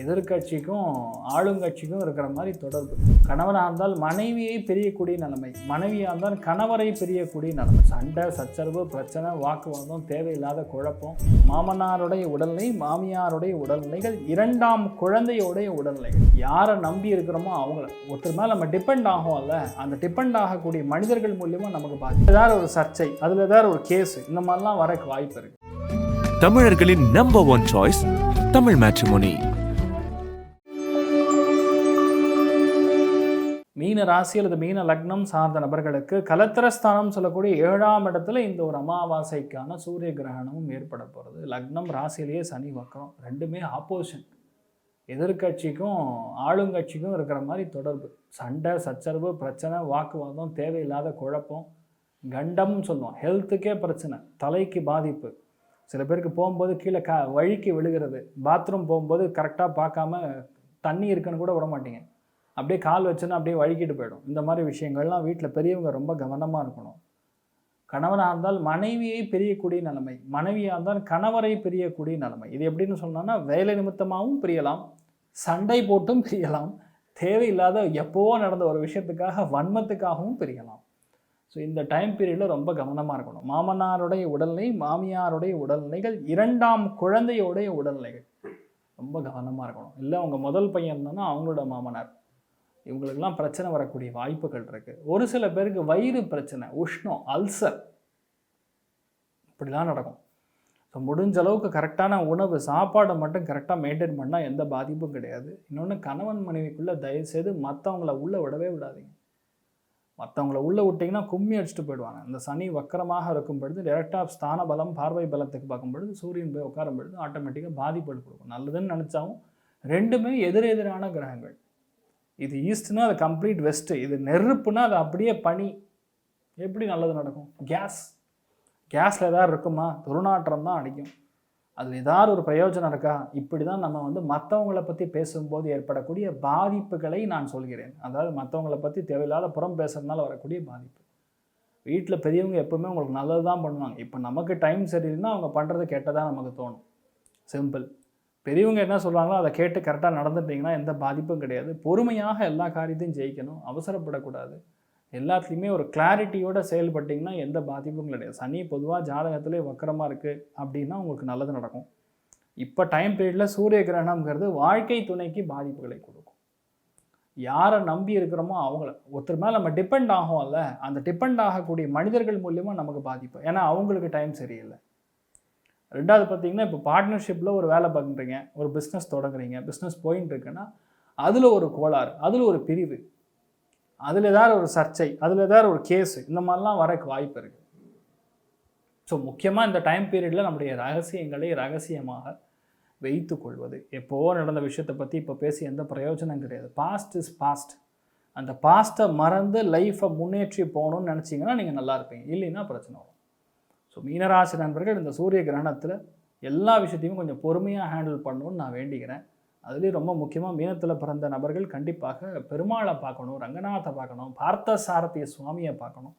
எதிர்க்கட்சிக்கும் ஆளுங்கட்சிக்கும் இருக்கிற மாதிரி தொடர்பு. கணவனாக இருந்தால் மனைவியை பிரியக்கூடிய நிலைமை, மனைவியாக இருந்தால் கணவரை பிரியக்கூடிய நிலைமை. சண்டை சச்சரவு பிரச்சனை வாக்குவாதம் தேவையில்லாத குழப்பம். மாமனாருடைய உடல்நிலை மாமியாருடைய உடல்நிலைகள், இரண்டாம் குழந்தையோடைய உடல்நிலைகள். யாரை நம்பி இருக்கிறோமோ அவங்கள ஒருத்தர் மேலே நம்ம டிபெண்ட் ஆகும்ல, அந்த டிபெண்ட் ஆகக்கூடிய மனிதர்கள் மூலியமாக நமக்கு பாதிக்கும். ஏதாவது ஒரு சர்ச்சை, அதில் ஏதாவது ஒரு கேஸ், இந்த மாதிரிலாம் வரக்கு வாய்ப்பு இருக்கு. தமிழர்களின் நம்பர் 1 சாய்ஸ் தமிழ் மேட்ரிமோனி. மீன ராசி அல்லது மீன லக்னம் சார்ந்த நபர்களுக்கு கலத்திரஸ்தானம் சொல்லக்கூடிய 7ஆம் இடத்துல இந்த ஒரு அமாவாசைக்கான சூரிய கிரகணமும் ஏற்பட போகிறது. லக்னம் ராசியிலேயே சனி வக்கரம், ரெண்டுமே ஆப்போசிஷன். எதிர்கட்சிக்கும் ஆளுங்கட்சிக்கும் இருக்கிற மாதிரி தொடர்பு. சண்டை சச்சரவு பிரச்சனை வாக்குவாதம் தேவையில்லாத குழப்பம், கண்டம்னு சொல்லுவோம். ஹெல்த்துக்கே பிரச்சனை, தலைக்கு பாதிப்பு. சில பேருக்கு போகும்போது கீழே வழுக்கி விழுகிறது, பாத்ரூம் போகும்போது கரெக்டாக பார்க்காம தண்ணி இருக்குன்னு கூட விட மாட்டீங்க, அப்படியே கால் வச்சுன்னா அப்படியே வழுக்கிட்டு போயிடும். இந்த மாதிரி விஷயங்கள்லாம் வீட்டில் பெரியவங்க ரொம்ப கவனமாக இருக்கணும். கணவனாக இருந்தால் மனைவியை பிரியக்கூடிய நிலைமை, மனைவியாக இருந்தால் கணவரை பிரியக்கூடிய நிலைமை. இது எப்படின்னு சொன்னோன்னா, வேலை நிமித்தமாகவும் பிரியலாம், சண்டை போட்டும் பிரியலாம், தேவையில்லாத எப்போவோ நடந்த ஒரு விஷயத்துக்காக வன்மத்துக்காகவும் பிரியலாம். ஸோ இந்த டைம் பீரியடில் ரொம்ப கவனமாக இருக்கணும். மாமனாருடைய உடல்நிலை மாமியாருடைய உடல்நிலைகள், இரண்டாம் குழந்தையோடைய உடல்நிலைகள் ரொம்ப கவனமாக இருக்கணும். இல்லை உங்கள் முதல் பையன் இருந்தாங்கன்னா அவங்களோட மாமனார், இவங்களுக்கெல்லாம் பிரச்சனை வரக்கூடிய வாய்ப்புகள் இருக்குது. ஒரு சில பேருக்கு வயிறு பிரச்சனை, உஷ்ணம், அல்சர், இப்படிலாம் நடக்கும். ஸோ முடிஞ்ச அளவுக்கு கரெக்டான உணவு சாப்பாடை மட்டும் கரெக்டாக மெயின்டைன் பண்ணால் எந்த பாதிப்பும் கிடையாது. இன்னொன்று, கணவன் மனைவிக்குள்ளே தயவுசெய்து மற்றவங்கள உள்ளே விடவே விடாதீங்க. மற்றவங்கள உள்ளே விட்டிங்கன்னா கும்மி அடிச்சுட்டு போயிடுவாங்க. இந்த சனி வக்கரமாக இருக்கும் பொழுது டேரெக்டாக ஸ்தான பலம் பார்வை பலத்துக்கு பார்க்கும் பொழுது சூரியன் போய் உட்காரும் பொழுது ஆட்டோமேட்டிக்காக பாதிப்புகள் கொடுக்கும். நல்லதுன்னு நினச்சாவும் ரெண்டுமே எதிரெதிரான கிரகங்கள். இது ஈஸ்ட்னா அது கம்ப்ளீட் வெஸ்ட்டு, இது நெருப்புனா அது அப்படியே பனி. எப்படி நல்லது நடக்கும்? கேஸில் எதாவது இருக்குமா? துர்நாற்றம் தான் அடிக்கும். அதில் ஏதாவது ஒரு பிரயோஜனம் இருக்கா? இப்படி தான் நம்ம மற்றவங்களை பற்றி பேசும்போது ஏற்படக்கூடிய பாதிப்புகளை நான் சொல்கிறேன். அதாவது மற்றவங்களை பற்றி தேவையில்லாத புறம் பேசுறதுனால வரக்கூடிய பாதிப்பு. வீட்டில் பெரியவங்க எப்போவுமே உங்களுக்கு நல்லது தான் பண்ணுவாங்க. இப்போ நமக்கு டைம் சரியில்லைன்னா அவங்க பண்ணுறது கெட்டதாக நமக்கு தோணும். சிம்பிள். பெரியவங்க என்ன சொல்கிறாங்களோ அதை கேட்டு கரெக்டாக நடந்துட்டிங்கன்னா எந்த பாதிப்பும் கிடையாது. பொறுமையாக எல்லா காரியத்தையும் ஜெயிக்கணும், அவசரப்படக்கூடாது. எல்லாத்துலேயுமே ஒரு கிளாரிட்டியோடு செயல்பட்டிங்கன்னா எந்த பாதிப்பும் கிடையாது. சனி பொதுவாக ஜாதகத்திலே வக்கரமாக இருக்குது அப்படின்னா உங்களுக்கு நல்லது நடக்கும். இப்போ டைம் பீரியடில் சூரிய கிரகணம்ங்கிறது வாழ்க்கை துணைக்கு பாதிப்புகளை கொடுக்கும். யாரை நம்பி இருக்கிறோமோ அவங்கள ஒருத்தர் மேலே நம்ம டிபெண்ட் ஆகும்ல, அந்த டிபெண்ட் ஆகக்கூடிய மனிதர்கள் மூலியமாக நமக்கு பாதிப்பு. ஏன்னா அவங்களுக்கு டைம் சரியில்லை. ரெண்டாவது பார்த்திங்கன்னா, இப்போ பார்ட்னர்ஷிப்பில் ஒரு வேலை பார்க்குறீங்க, ஒரு பிஸ்னஸ் தொடங்குறீங்க, பிஸ்னஸ் போயின்னு இருக்குன்னா அதில் ஒரு கோளாறு, அதில் ஒரு பிரிவு, அதில் ஏதாவது ஒரு சர்ச்சை, அதில் ஏதாவது ஒரு கேஸு, இந்த மாதிரிலாம் வரக்கு வாய்ப்பு இருக்குது. ஸோ முக்கியமாக இந்த டைம் பீரியடில் நம்முடைய ரகசியங்களை ரகசியமாக வைத்து கொள்வது. எப்போவோ நடந்த விஷயத்தை பற்றி இப்போ பேசி எந்த பிரயோஜனம் கிடையாது. Past is past. அந்த பாஸ்ட்டை மறந்து லைஃப்பை முன்னேற்றி போகணும்னு நினச்சிங்கன்னா நீங்கள் நல்லா இருப்பீங்க, இல்லைன்னா பிரச்சனை வரும். ஸோ மீனராசி நண்பர்கள் இந்த சூரிய கிரகணத்தில் எல்லா விஷயத்தையும் கொஞ்சம் பொறுமையாக ஹேண்டில் பண்ணணும்னு நான் வேண்டிக்கிறேன். அதுலேயும் ரொம்ப முக்கியமாக மீனத்தில் பிறந்த நபர்கள் கண்டிப்பாக பெருமாளை பார்க்கணும், ரங்கநாத்தை பார்க்கணும், பார்த்த சாரதிய சுவாமியை பார்க்கணும்.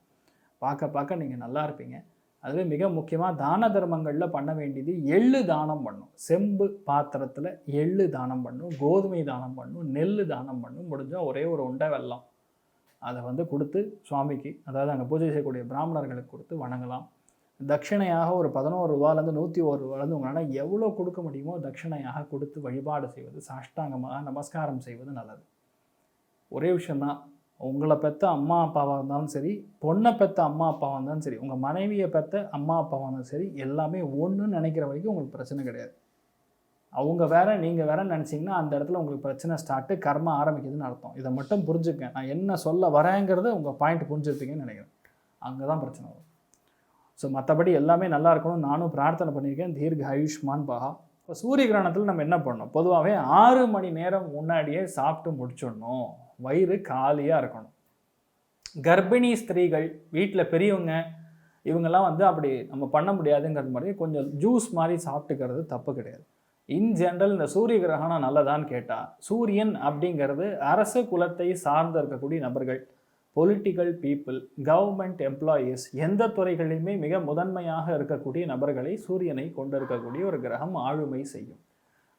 பார்க்க நீங்கள் நல்லா இருப்பீங்க. அதுலேயும் மிக முக்கியமாக தான தர்மங்களில் பண்ண வேண்டியது எள்ளு தானம் பண்ணணும். செம்பு பாத்திரத்தில் எள்ளு தானம் பண்ணணும், கோதுமை தானம் பண்ணணும், நெல் தானம் பண்ணணும். முடிஞ்சால் ஒரே ஒரு உண்டை வெல்லம் அதை கொடுத்து சுவாமிக்கு, அதாவது அங்கே பூஜை செய்யக்கூடிய பிராமணர்களுக்கு கொடுத்து வணங்கலாம். தட்சிணையாக ஒரு 11 ரூபாலேருந்து 101 ரூபாலேருந்து உங்களால் எவ்வளோ கொடுக்க முடியுமோ தட்சிணையாக கொடுத்து வழிபாடு செய்வது, சாஷ்டாங்கமாக நமஸ்காரம் செய்வது நல்லது. ஒரே விஷயந்தான், உங்களை பெற்ற அம்மா அப்பாவாக இருந்தாலும் சரி, பொண்ணை பெற்ற அம்மா அப்பாவாக இருந்தாலும் சரி, உங்கள் மனைவியை பெற்ற அம்மா அப்பாவாக இருந்தாலும் சரி, எல்லாமே ஒன்றுன்னு நினைக்கிற வரைக்கும் உங்களுக்கு பிரச்சனை கிடையாது. அவங்க வேற நீங்கள் வேறன்னு நினச்சிங்கன்னா அந்த இடத்துல உங்களுக்கு பிரச்சனை ஸ்டார்ட்டு, கர்மா ஆரம்பிக்குதுன்னு அர்த்தம். இதை மட்டும் புரிஞ்சுக்கங்க. நான் என்ன சொல்ல வரேங்கிறது உங்கள் பாயிண்ட் புரிஞ்சுருப்பீங்கன்னு நினைக்கிறேன். அங்கே தான் பிரச்சனை வரும். ஸோ மற்றபடி எல்லாமே நல்லா இருக்கணும் நானும் பிரார்த்தனை பண்ணியிருக்கேன். தீர்க்க ஆயுஷ்மான் பகா. இப்போ சூரிய கிரகணத்தில் நம்ம என்ன பண்ணணும்? பொதுவாகவே 6 மணி நேரம் முன்னாடியே சாப்பிட்டு முடிச்சிடணும். வயிறு காலியாக இருக்கணும். கர்ப்பிணி ஸ்திரீகள், வீட்டில் பெரியவங்க, இவங்கெல்லாம் அப்படி நம்ம பண்ண முடியாதுங்கிறது மாதிரி கொஞ்சம் ஜூஸ் மாதிரி சாப்பிட்டுக்கிறது தப்பு கிடையாது. இன் ஜென்ரல் இந்த சூரிய கிரகணம் நல்லதான்னு கேட்டால், சூரியன் அப்படிங்கிறது அரசு குலத்தை சார்ந்து இருக்கக்கூடிய நபர்கள், பொலிட்டிக்கல் பீப்புள், கவர்மெண்ட் எம்ப்ளாயீஸ், எந்த துறைகளிலுமே மிக முதன்மையாக இருக்கக்கூடிய நபர்களை சூரியனை கொண்டு இருக்கக்கூடிய ஒரு கிரகம் ஆளுமை செய்யும்.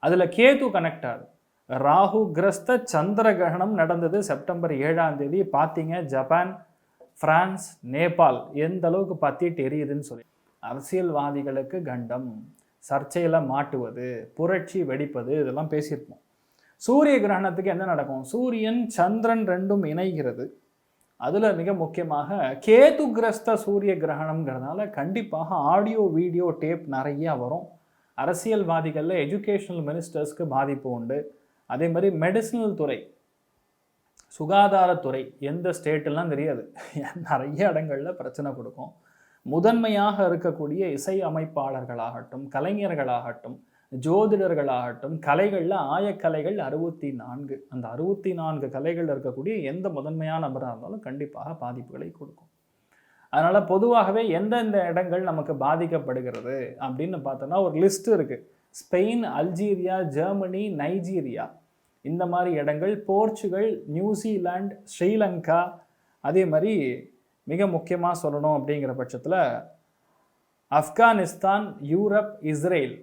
அதில் கேது கனெக்ட் ஆகுது. ராகு கிரஸ்த சந்திர கிரகணம் நடந்தது செப்டம்பர் 7ஆம் தேதி. பார்த்தீங்க ஜப்பான், பிரான்ஸ், நேபாள் எந்த அளவுக்கு பத்திட்டு எரியுதுன்னு சொல்லி. அரசியல்வாதிகளுக்கு கண்டம், சர்ச்சையில் மாட்டுவது, புரட்சி வெடிப்பது, இதெல்லாம் பேசியிருப்போம். சூரிய கிரகணத்துக்கு என்ன நடக்கும்? சூரியன் சந்திரன் ரெண்டும் இணைகிறது. அதில் மிக முக்கியமாக கேது கிரஸ்த சூரிய கிரகணம்ங்கிறதுனால கண்டிப்பாக ஆடியோ வீடியோ டேப் நிறையா வரும். அரசியல்வாதிகளில் எஜுகேஷனல் மினிஸ்டர்ஸ்க்கு பாதிப்பு உண்டு. அதே மாதிரி மெடிசினல் துறை, சுகாதாரத்துறை, எந்த ஸ்டேட்டெல்லாம் தெரியாது, நிறைய இடங்களில் பிரச்சனை கொடுக்கும். முதன்மையாக இருக்கக்கூடிய இசை அமைப்பாளர்களாகட்டும், கலைஞர்களாகட்டும், ஜோதிடர்களாகட்டும், கலைகளில் ஆயக்கலைகள் 64, அந்த 64 கலைகள் இருக்கக்கூடிய எந்த முதன்மையான நபராக இருந்தாலும் கண்டிப்பாக பாதிப்புகளை கொடுக்கும். அதனால் பொதுவாகவே எந்தெந்த இடங்கள் நமக்கு பாதிக்கப்படுகிறது அப்படின்னு பார்த்தோன்னா ஒரு லிஸ்ட் இருக்குது. ஸ்பெயின், அல்ஜீரியா, ஜெர்மனி, நைஜீரியா, இந்த மாதிரி இடங்கள், போர்ச்சுகல், நியூசிலாந்து, ஸ்ரீலங்கா, அதே மாதிரி மிக முக்கியமாக சொல்லணும் அப்படிங்கிற பட்சத்தில் ஆப்கானிஸ்தான், யூரோப், இஸ்ரேல்,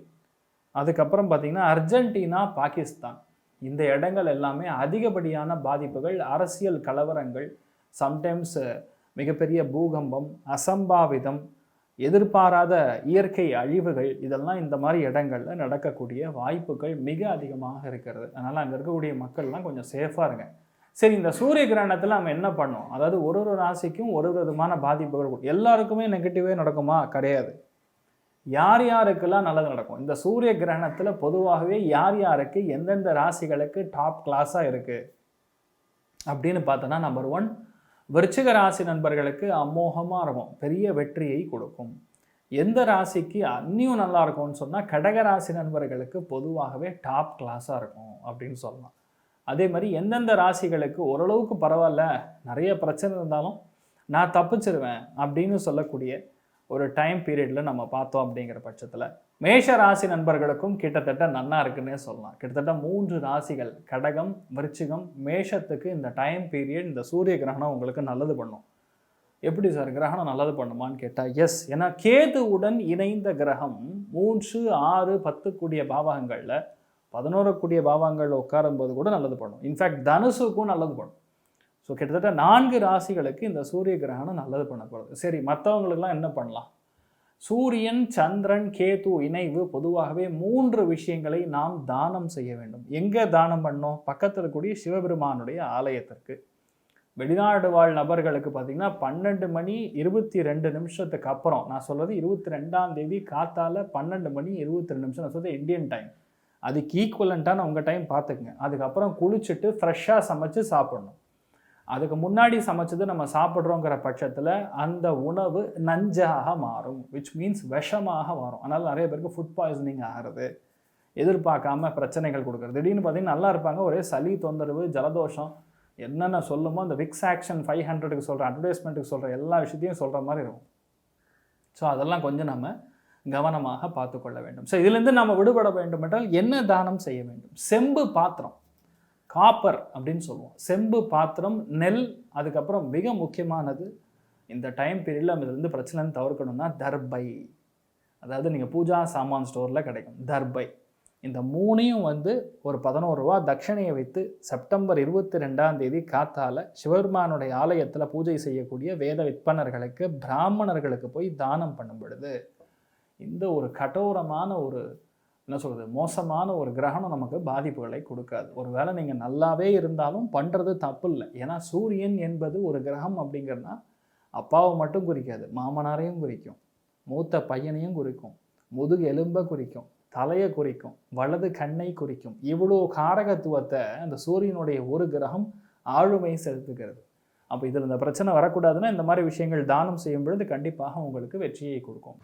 அதுக்கப்புறம் பார்த்திங்கன்னா அர்ஜென்டினா, பாகிஸ்தான், இந்த இடங்கள் எல்லாமே அதிகப்படியான பாதிப்புகள், அரசியல் கலவரங்கள், சம்டைம்ஸ் மிகப்பெரிய பூகம்பம், அசம்பாவிதம், எதிர்பாராத இயற்கை அழிவுகள், இதெல்லாம் இந்த மாதிரி இடங்களில் நடக்கக்கூடிய வாய்ப்புகள் மிக அதிகமாக இருக்கிறது. அதனால் அங்கே இருக்கக்கூடிய மக்கள்லாம் கொஞ்சம் சேஃபாக இருங்க. சரி, இந்த சூரிய கிரகணத்தில் நம்ம என்ன பண்ணோம்? அதாவது ஒரு ஒரு ராசிக்கும் ஒரு ஒரு விதமான பாதிப்புகள். எல்லாருக்குமே நெகட்டிவே நடக்குமா? கிடையாது. யார் யாருக்கெல்லாம் நல்லது நடக்கும்? இந்த சூரிய கிரகணத்தில் பொதுவாகவே யார் யாருக்கு எந்தெந்த ராசிகளுக்கு டாப் கிளாஸாக இருக்குது அப்படின்னு பார்த்தோன்னா, நம்பர் 1, விருச்சிக ராசி நண்பர்களுக்கு அமோகமாக இருக்கும், பெரிய வெற்றியை கொடுக்கும். எந்த ராசிக்கு அன்னியும் நல்லா இருக்கும்னு சொன்னால் கடக ராசி நண்பர்களுக்கு பொதுவாகவே டாப் கிளாஸாக இருக்கும் அப்படின்னு சொல்லலாம். அதே மாதிரி எந்தெந்த ராசிகளுக்கு ஓரளவுக்கு பரவாயில்ல, நிறைய பிரச்சனை இருந்தாலும் நான் தப்பிச்சிருவேன் அப்படின்னு சொல்லக்கூடிய ஒரு டைம் பீரியடில் நம்ம பார்த்தோம் அப்படிங்கிற பட்சத்தில் மேஷ ராசி நண்பர்களுக்கும் கிட்டத்தட்ட நன்னா இருக்குன்னே சொல்லலாம். கிட்டத்தட்ட 3 ராசிகள், கடகம், விருச்சிகம், மேஷத்துக்கு இந்த டைம் பீரியட், இந்த சூரிய கிரகணம் உங்களுக்கு நல்லது பண்ணும். எப்படி சார் கிரகணம் நல்லது பண்ணுமான்னு கேட்டால் எஸ். ஏன்னா கேதுவுடன் இணைந்த கிரகம் 3, 6, 10 கூடிய பாவகங்களில் 11 கூடிய பாவங்களில் உட்காரும்போது கூட நல்லது பண்ணும். இன்ஃபேக்ட் தனுசுக்கும் நல்லது பண்ணும். ஸோ கிட்டத்தட்ட 4 ராசிகளுக்கு இந்த சூரிய கிரகணம் நல்லது பண்ணப்படுது. சரி, மற்றவங்களுக்கெல்லாம் என்ன பண்ணலாம்? சூரியன், சந்திரன், கேது இணைவு பொதுவாகவே 3 விஷயங்களை நாம் தானம் செய்ய வேண்டும். எங்கே தானம் பண்ணோம்? பக்கத்தில் இருக்கக்கூடிய சிவபெருமானுடைய ஆலயத்திற்கு. வெளிநாடு வாழ் நபர்களுக்கு பார்த்திங்கன்னா 12 மணி 22 நிமிஷத்துக்கு அப்புறம், நான் சொல்கிறது 22ஆம் தேதி காத்தால 12 மணி 22 நிமிஷம், நான் சொல்கிறது இந்தியன் டைம், அதுக்கு ஈக்குவலண்ட்டான உங்கள் டைம் பார்த்துக்குங்க. அதுக்கப்புறம் குளிச்சுட்டு ஃப்ரெஷ்ஷாக சமைச்சு சாப்பிடணும். அதுக்கு முன்னாடி சமைச்சது நம்ம சாப்பிட்றோங்கிற பட்சத்தில் அந்த உணவு நஞ்சாக மாறும், விச் மீன்ஸ் விஷமாக மாறும். அதனால் நிறைய பேருக்கு ஃபுட் பாய்சனிங் ஆகிறது, எதிர்பார்க்காம பிரச்சனைகள் கொடுக்குறது. திடீர்னு பார்த்தீங்கன்னா நல்லா இருப்பாங்க, ஒரே சளி தொந்தரவு, ஜலதோஷம், என்னென்ன சொல்லுமோ அந்த விக்ஸ் ஆக்ஷன் 500க்கு சொல்கிற, அட்வர்டைஸ்மெண்ட்டுக்கு சொல்கிற எல்லா விஷயத்தையும் சொல்கிற மாதிரி இருக்கும். ஸோ அதெல்லாம் கொஞ்சம் நம்ம கவனமாக பார்த்து கொள்ள வேண்டும். ஸோ இதுலேருந்து நம்ம விடுபட வேண்டும் என்றால் என்ன தானம் செய்ய வேண்டும்? செம்பு பாத்திரம், காப்பர் அப்படின்னு சொல்லுவோம். செம்பு பாத்திரம், நெல், அதுக்கப்புறம் மிக முக்கியமானது இந்த டைம் பீரியடில் நம்ம இருந்து பிரச்சனைன்னு தவிர்க்கணும்னா தர்பை. அதாவது நீங்கள் பூஜா சாமான் ஸ்டோரில் கிடைக்கும் தர்பை. இந்த 3ஐயும் ஒரு 11 ரூபா தட்சணையை வைத்து செப்டம்பர் 22ஆம் தேதி காத்தால சிவபெருமானுடைய ஆலயத்தில் பூஜை செய்யக்கூடிய வேத விற்பனர்களுக்கு, பிராமணர்களுக்கு போய் தானம் பண்ணும் பொழுது இந்த ஒரு கடோரமான ஒரு என்ன சொல்கிறது, மோசமான ஒரு கிரகணம் நமக்கு பாதிப்புகளை கொடுக்காது. ஒரு வேளை நீங்கள் நல்லாவே இருந்தாலும் பண்ணுறது தப்பு இல்லை. ஏன்னா சூரியன் என்பது ஒரு கிரகம் அப்படிங்கிறதுனா அப்பாவை மட்டும் குறிக்காது, மாமனாரையும் குறிக்கும், மூத்த பையனையும் குறிக்கும், முதுகு எலும்பை குறிக்கும், தலையை குறிக்கும், வலது கண்ணை குறிக்கும். இவ்வளோ காரகத்துவத்தை அந்த சூரியனுடைய ஒரு கிரகம் ஆளுமை செலுத்துகிறது. அப்போ இதில் இந்த பிரச்சனை வரக்கூடாதுன்னா இந்த மாதிரி விஷயங்கள் தானம் செய்யும் பொழுது கண்டிப்பாக உங்களுக்கு வெற்றியை கொடுக்கும்.